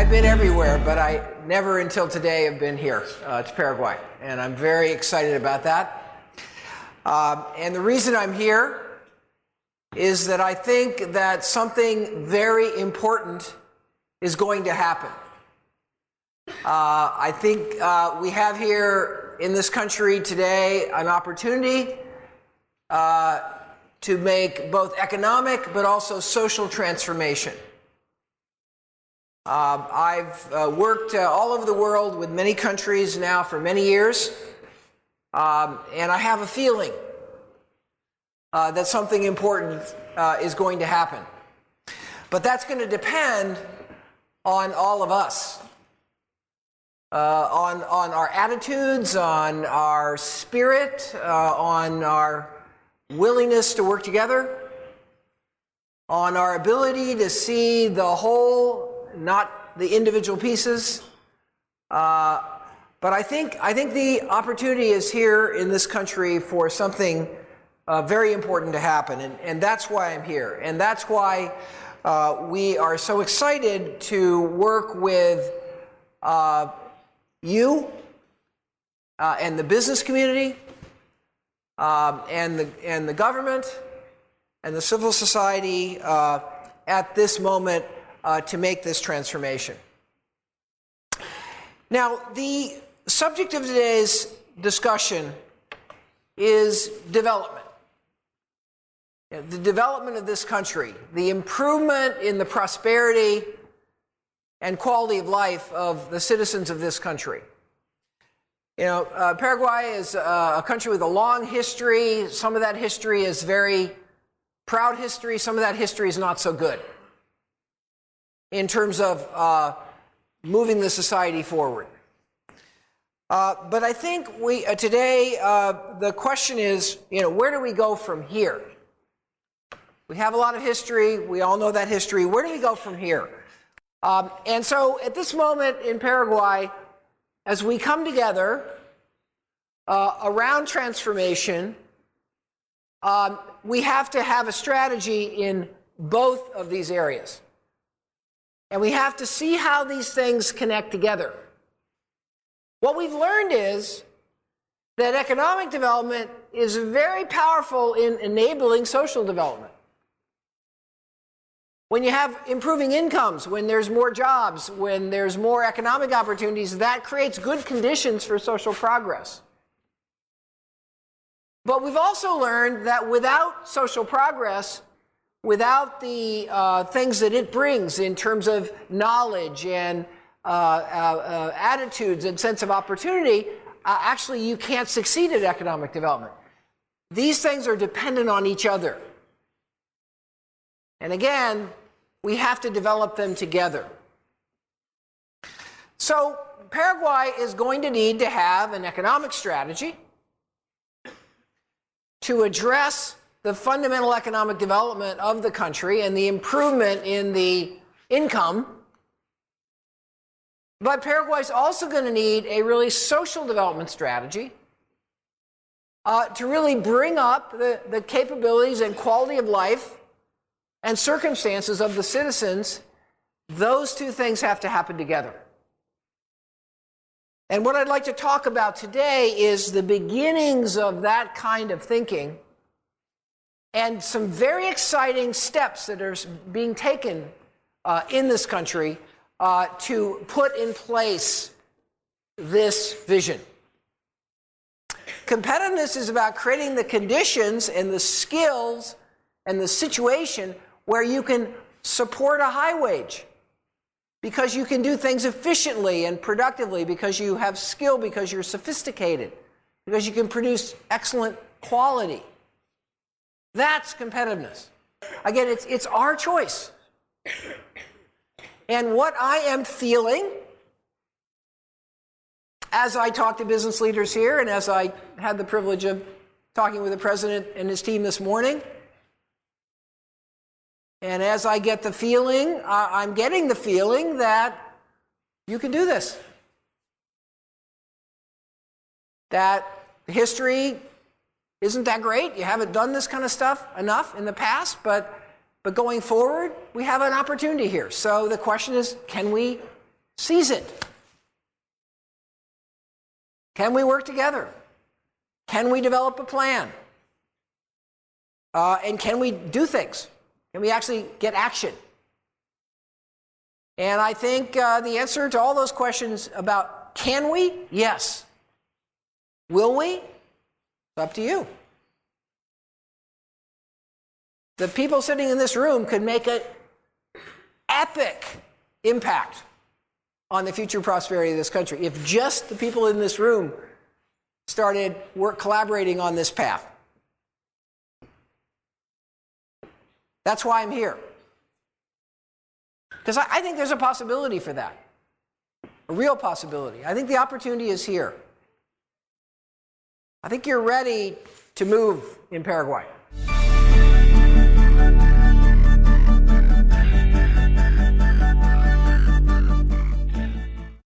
I've been everywhere, but I never until today have been here to Paraguay, and I'm very excited about that. And the reason I'm here is that I think that something very important is going to happen. I think we have here in this country today an opportunity to make both economic but also social transformation. I've worked all over the world with many countries now for many years, and I have a feeling that something important is going to happen. But that's going to depend on all of us, on our attitudes, on our spirit, on our willingness to work together, on our ability to see the whole, not the individual pieces. But I think the opportunity is here in this country for something very important to happen, and that's why I'm here. And that's why we are so excited to work with you and the business community and the government and the civil society at this moment to make this transformation. Now, the subject of today's discussion is development. The development of this country, the improvement in the prosperity and quality of life of the citizens of this country. You know, Paraguay is a country with a long history. Some of that history is very proud history. Some of that history is not so good in terms of moving the society forward. But I think today the question is, where do we go from here? We have a lot of history. We all know that history. Where do we go from here? And so at this moment in Paraguay, as we come together around transformation, we have to have a strategy in both of these areas. And we have to see how these things connect together. What we've learned is that economic development is very powerful in enabling social development. When you have improving incomes, when there's more jobs, when there's more economic opportunities, that creates good conditions for social progress. But we've also learned that without social progress, without the things that it brings in terms of knowledge and attitudes and sense of opportunity, actually you can't succeed at economic development. These things are dependent on each other. And again, we have to develop them together. So Paraguay is going to need to have an economic strategy to address the fundamental economic development of the country and the improvement in the income. But Paraguay is also going to need a really social development strategy to really bring up the capabilities and quality of life and circumstances of the citizens. Those two things have to happen together. And what I'd like to talk about today is the beginnings of that kind of thinking and some very exciting steps that are being taken in this country to put in place this vision. Competitiveness is about creating the conditions and the skills and the situation where you can support a high wage because you can do things efficiently and productively, because you have skill, because you're sophisticated, because you can produce excellent quality. That's competitiveness. Again, it's our choice. And what I am feeling as I talk to business leaders here and as I had the privilege of talking with the president and his team this morning, and as I get the feeling, I'm getting the feeling that you can do this. That history isn't that great. You haven't done this kind of stuff enough in the past, but going forward, we have an opportunity here. So the question is, can we Seize it. Can we work together? Can we develop a plan? And can we do things? Can we actually get action? And I think the answer to all those questions about can we? Yes. Will we? It's up to you. The people sitting in this room could make an epic impact on the future prosperity of this country if just the people in this room started collaborating on this path. That's why I'm here. Because I think there's a possibility for that. A real possibility. I think the opportunity is here. I think you're ready to move in Paraguay.